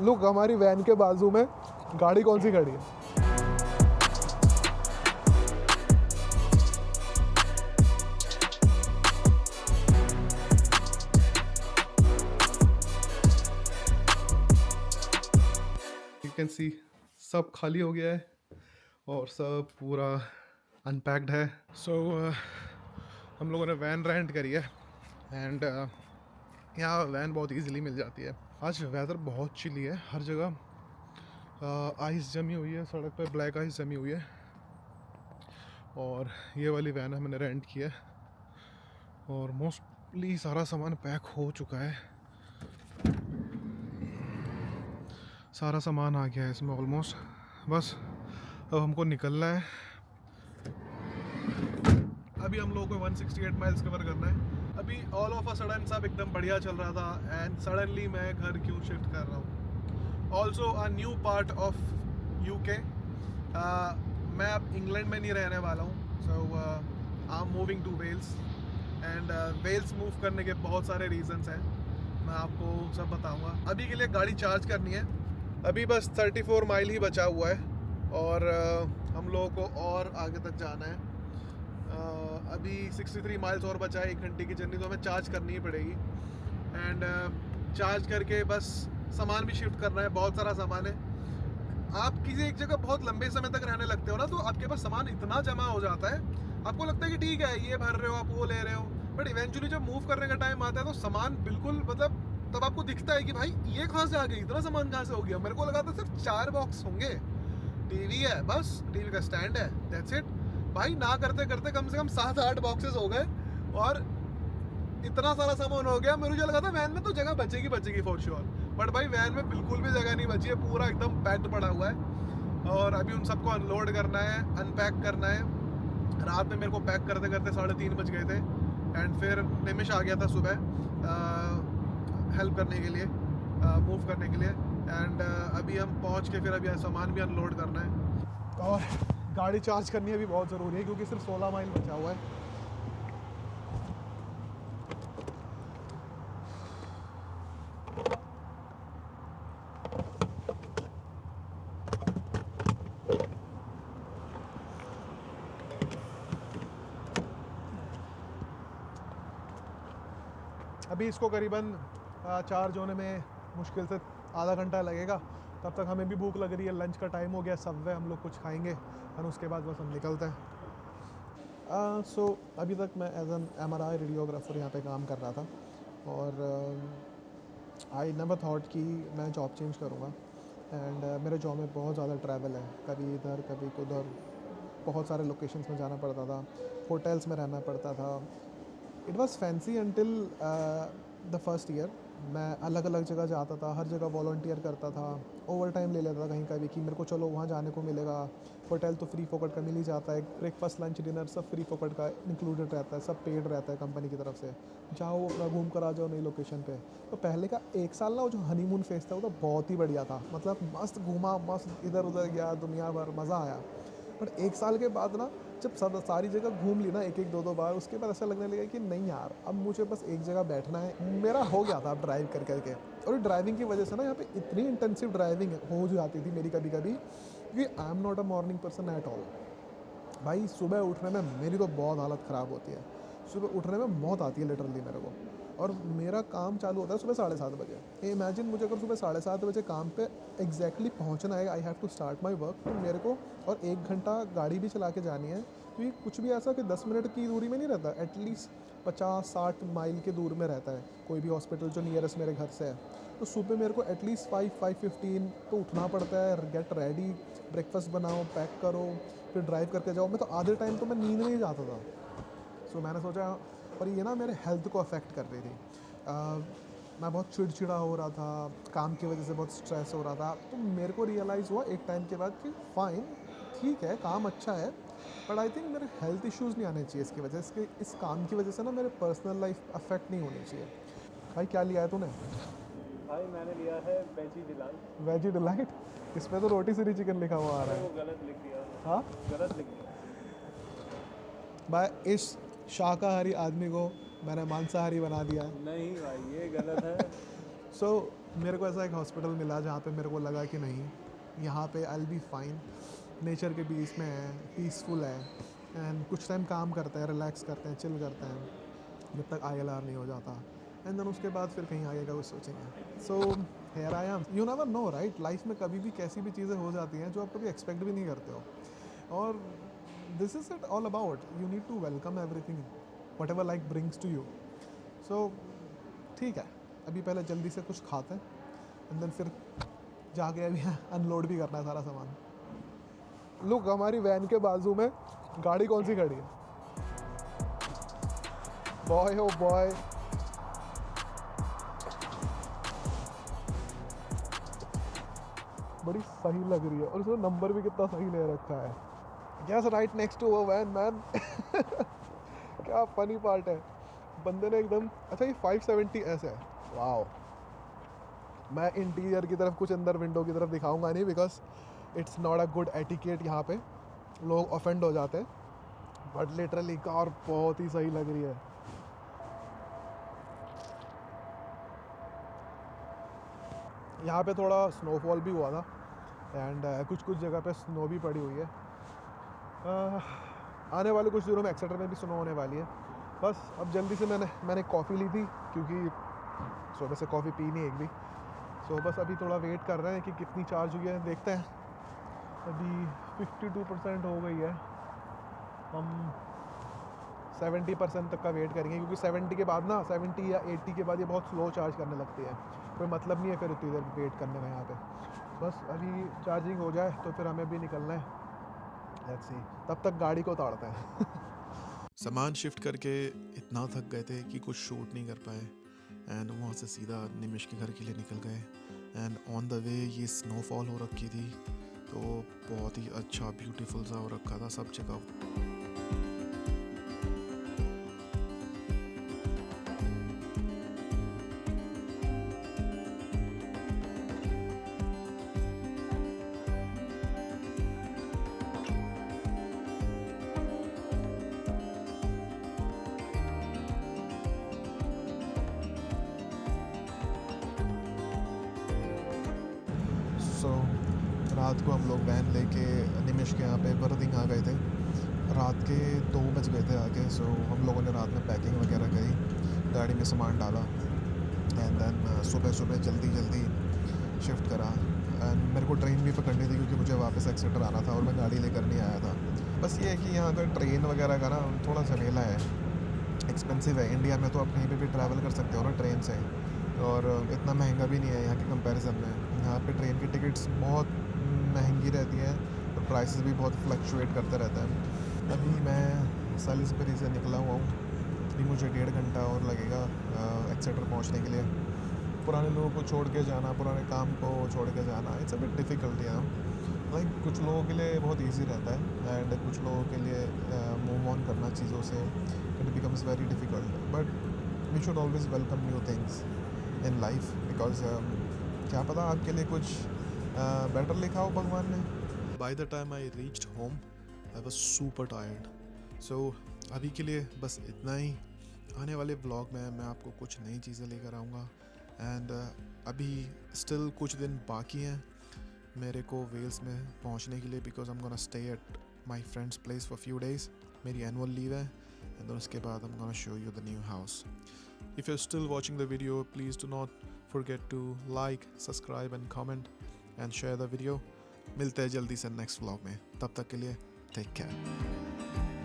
Look हमारी van के बाजू में गाड़ी कौन सी खड़ी है। यू कैन सी सब खाली हो गया है और सब पूरा अनपैक्ड है। सो हम लोगों ने वैन रेंट करी है एंड यहाँ वैन बहुत इजीली मिल जाती है। आज वेदर बहुत चिली है, हर जगह आइस जमी हुई है, सड़क पे ब्लैक आइस जमी हुई है। और ये वाली वैन हमने रेंट की है और मोस्टली सारा सामान पैक हो चुका है, सारा सामान आ गया है इसमें ऑलमोस्ट। बस अब हमको निकलना है। अभी हम लोगों को 168 माइल्स कवर करना है। अभी ऑल ऑफ अ सडन सब एकदम बढ़िया चल रहा था एंड सडनली मैं घर क्यों शिफ्ट कर रहा हूँ। Also a new part of UK. मैं अब इंग्लैंड में नहीं रहने वाला हूँ। So I am moving to Wales and Wales move करने के बहुत सारे रीजंस हैं, मैं आपको सब बताऊँगा। अभी के लिए गाड़ी चार्ज करनी है। अभी बस 34 माइल ही बचा हुआ है और हम लोगों को और आगे तक जाना है। अभी 63 माइल्स और बचा है, 1 घंटे की जर्नी, तो हमें चार्ज करनी ही पड़ेगी। एंड चार्ज करके बस सामान भी शिफ्ट करना है, बहुत सारा सामान है। आप किसी एक जगह बहुत लंबे समय तक रहने लगते हो ना, तो आपके पास सामान इतना जमा हो जाता है, आपको लगता है कि ठीक है ये भर रहे हो, आप वो ले रहे हो, बट इवेंचुअली जब मूव करने का टाइम आता है तो सामान बिल्कुल मतलब तब आपको दिखता है कि भाई ये कहाँ से आ गई, इतना सामान कहाँ से हो गया। मेरे को लगा था सिर्फ 4 बॉक्स होंगे, टीवी है बस, टीवी का स्टैंड है, दैट्स इट। भाई ना करते करते कम से कम 7-8 बॉक्सेस हो गए और इतना सारा सामान हो गया। मुझे लगा था वैन में तो जगह बचेगी फॉर श्योर, बट भाई वैन में बिल्कुल भी जगह नहीं बची है, पूरा एकदम पैक्ड पड़ा हुआ है। और अभी उन सबको अनलोड करना है, अनपैक करना है। रात में मेरे को पैक करते करते 3:30 बज गए थे एंड फिर निमिष आ गया था सुबह हेल्प करने के लिए, मूव करने के लिए। एंड अभी हम पहुंच के फिर अभी सामान भी अनलोड करना है और गाड़ी चार्ज करनी अभी बहुत ज़रूरी है क्योंकि सिर्फ 16 माइल बचा हुआ है। अभी इसको करीबन चार्ज होने में मुश्किल से आधा घंटा लगेगा। तब तक हमें भी भूख लग रही है, लंच का टाइम हो गया, सबवे हम लोग कुछ खाएंगे और उसके बाद बस हम निकलते हैं। सो अभी तक मैं एज एन MRI रेडियोग्राफर यहाँ पे काम कर रहा था और आई नेवर थॉट कि मैं जॉब चेंज करूँगा। एंड मेरे जॉब में बहुत ज़्यादा ट्रैवल है, कभी इधर कभी उधर, बहुत सारे लोकेशंस में जाना पड़ता था, होटल्स में रहना पड़ता था। It was fancy until the first year. मैं अलग अलग जगह जाता था, हर जगह वॉलंटियर करता था, ओवर टाइम ले लेता था कहीं का भी कि मेरे को चलो वहाँ जाने को मिलेगा। होटल तो फ्री फोकट का मिल ही जाता है, ब्रेकफास्ट लंच डिनर सब फ्री फोकट का इंक्लूडेड रहता है, सब पेड रहता है कंपनी की तरफ से। जाओ अपना घूम कर आ जाओ नई लोकेशन पे। तो पहले का 1 साल ना वो जो हनीमून फेज था वो तो बहुत ही बढ़िया था, मतलब मस्त घूमा, मस्त इधर उधर गया, दुनिया भर मज़ा आया। बट 1 साल के बाद ना जब सब सारी जगह घूम ली ना, एक एक दो बार, उसके बाद ऐसा लगने लगा कि नहीं यार अब मुझे बस एक जगह बैठना है। मेरा हो गया था अब ड्राइव कर करके, और ड्राइविंग की वजह से ना यहाँ पे इतनी इंटेंसिव ड्राइविंग हो जाती थी मेरी कभी कभी, क्योंकि I am not a morning person at all. भाई सुबह उठने में मेरी तो बहुत हालत ख़राब होती है, सुबह उठने में मौत आती है लिटरली मेरे को। और मेरा काम चालू होता है सुबह 7:30 बजे। इमेजिन मुझे अगर सुबह 7:30 बजे काम पे एग्जैक्टली पहुंचना है, I have to start my work, तो मेरे को और 1 घंटा गाड़ी भी चला के जानी है, क्योंकि कुछ भी ऐसा कि 10 मिनट की दूरी में नहीं रहता, एटलीस्ट 50-60 माइल के दूर में रहता है कोई भी हॉस्पिटल जो नियरेस्ट मेरे घर से है। तो सुबह मेरे को एटलीस्ट 5-5:15 तो उठना पड़ता है, गेट रेडी, ब्रेकफास्ट बनाओ, पैक करो, फिर ड्राइव करके जाओ। मैं तो आधे टाइम तो मैं नींद में ही जाता था। सो मैंने सोचा, और ये ना मेरे हेल्थ को अफेक्ट कर रही थी। मैं बहुत चिड़चिड़ा हो रहा था, काम की वजह से बहुत स्ट्रेस हो रहा था। तो मेरे को रियलाइज़ हुआ एक टाइम के बाद कि फ़ाइन, ठीक है काम अच्छा है, बट आई थिंक मेरे हेल्थ इश्यूज़ नहीं आने चाहिए इसकी वजह से, इस काम की वजह से ना मेरे पर्सनल लाइफ अफेक्ट नहीं होनी चाहिए। भाई क्या लिया है तूने? भाई मैंने लिया है वेजी डिलाइट। Veggie delight? इसमें तो रोटी सीरी चिकन लिखा हुआ आ रहा वो है। गलत लिख दिया। हाँ गलत लिख दिया। भाई, इस शाकाहारी आदमी को मैंने मांसाहारी बना दिया है। नहीं भाई ये गलत है। सो मेरे को ऐसा एक हॉस्पिटल मिला जहाँ पे मेरे को लगा कि नहीं, यहाँ पे I will be fine, nature के बीच में है, पीसफुल है, एंड कुछ टाइम काम करते हैं, रिलैक्स करते हैं, चिल करते हैं जब तक ILR नहीं हो जाता, एंड देन उसके बाद फिर कहीं आगे का कुछ सोचेंगे. So here I am. You never know right, life में कभी भी कैसी भी चीज़ें हो जाती हैं जो आप कभी एक्सपेक्ट भी नहीं करते हो, और this is it all about. You need to welcome everything whatever life brings to you. So ठीक है, अभी पहले जल्दी से कुछ खाते हैं, एंड देन फिर जाके अभी अनलोड भी करना है सारा सामान. लुक, हमारी वैन के बाजू में गाड़ी कौन सी खड़ी है. बॉय हो बॉय. बड़ी सही लग रही है, और उसने नंबर भी कितना सही ले रखा है. यस, राइट नेक्स्ट टू वो वैन मैन. क्या फनी पार्ट है, बंदे ने एकदम, अच्छा ये 570S है. वाओ. मैं इंटीरियर की तरफ, कुछ अंदर विंडो की तरफ दिखाऊंगा नहीं, because it's not a good etiquette. यहाँ पे लोग ऑफेंड हो जाते हैं, बट लिटरली कार बहुत ही सही लग रही है. यहाँ पे थोड़ा स्नोफॉल भी हुआ था, एंड कुछ कुछ जगह पे स्नो भी पड़ी हुई है. आने वाले कुछ दिनों में एक्सेटर में भी स्नो होने वाली है. बस अब जल्दी से मैंने कॉफ़ी ली थी, क्योंकि सुबह से कॉफ़ी पी नहीं एक भी. सो बस अभी थोड़ा वेट कर रहे हैं कि कितनी चार्ज हुई है, देखते हैं. अभी 52% हो गई है. हम 70% तक का वेट करेंगे, क्योंकि 70 के बाद ना, 70 या 80 के बाद ये बहुत स्लो चार्ज करने लगती है. कोई मतलब नहीं है फिर उतनी देर वेट करने का यहाँ पे. बस अभी चार्जिंग हो जाए तो फिर हमें भी निकलना है. लेट्स सी, तब तक गाड़ी को उतारते हैं. सामान शिफ्ट करके इतना थक गए थे कि कुछ शूट नहीं कर पाए, एंड वहाँ से सीधा निमिष के घर के लिए निकल गए. एंड ऑन द वे ये स्नोफॉल हो रखी थी, तो बहुत ही अच्छा ब्यूटीफुल सा हो रखा था सब जगह. सो रात को हम लोग वैन लेके निमिष के यहाँ पे बर्दिंग आ गए थे. रात के 2 बज गए थे आके. सो हम लोगों ने रात में पैकिंग वगैरह करी, गाड़ी में सामान डाला, एंड देन सुबह जल्दी शिफ्ट करा. एंड मेरे को ट्रेन भी पकड़नी थी, क्योंकि मुझे वापस एक्सेटर आना था और मैं गाड़ी लेकर नहीं आया था. बस ये है कि यहाँ का ट्रेन वगैरह का ना थोड़ा झमेला है, एक्सपेंसिव है. इंडिया में तो आप कहीं पे भी ट्रैवल कर सकते हो ना ट्रेन से, और इतना महंगा भी नहीं है यहाँ के कंपैरिजन में. यहाँ पे ट्रेन की टिकट्स बहुत महंगी रहती हैं, और प्राइसेस भी बहुत फ्लक्चुएट करते रहता है. अभी मैं सैलिसबरी से निकला हुआ हूँ. अभी मुझे 1.5 घंटा और लगेगा एक्सेटर पहुँचने के लिए. पुराने लोगों को छोड़ के जाना, पुराने काम को छोड़ के जाना, इट्स अ बिट डिफ़िकल्ट है. लाइक कुछ लोगों के लिए बहुत इजी रहता है, एंड कुछ लोगों के लिए मूव ऑन करना चीज़ों से it becomes very difficult. But we should always welcome new things in life, because क्या पता आपके लिए कुछ बेटर लिखा हो भगवान ने. By the time I reached home I was super tired. So अभी के लिए बस इतना ही. आने वाले व्लॉग में मैं आपको कुछ नई चीज़ें लेकर आऊँगा, एंड अभी स्टिल कुछ दिन बाकी हैं मेरे को वेल्स में पहुंचने के लिए, because I am gonna stay at my friends place for few days. मेरी एनुअल लीव है, एंड देन उसके बाद I am gonna show you the new house. If you are still watching the video, please do not forget to like, subscribe and comment and share the video. मिलते हैं जल्दी से next vlog में. तब तक के लिए टेक केयर.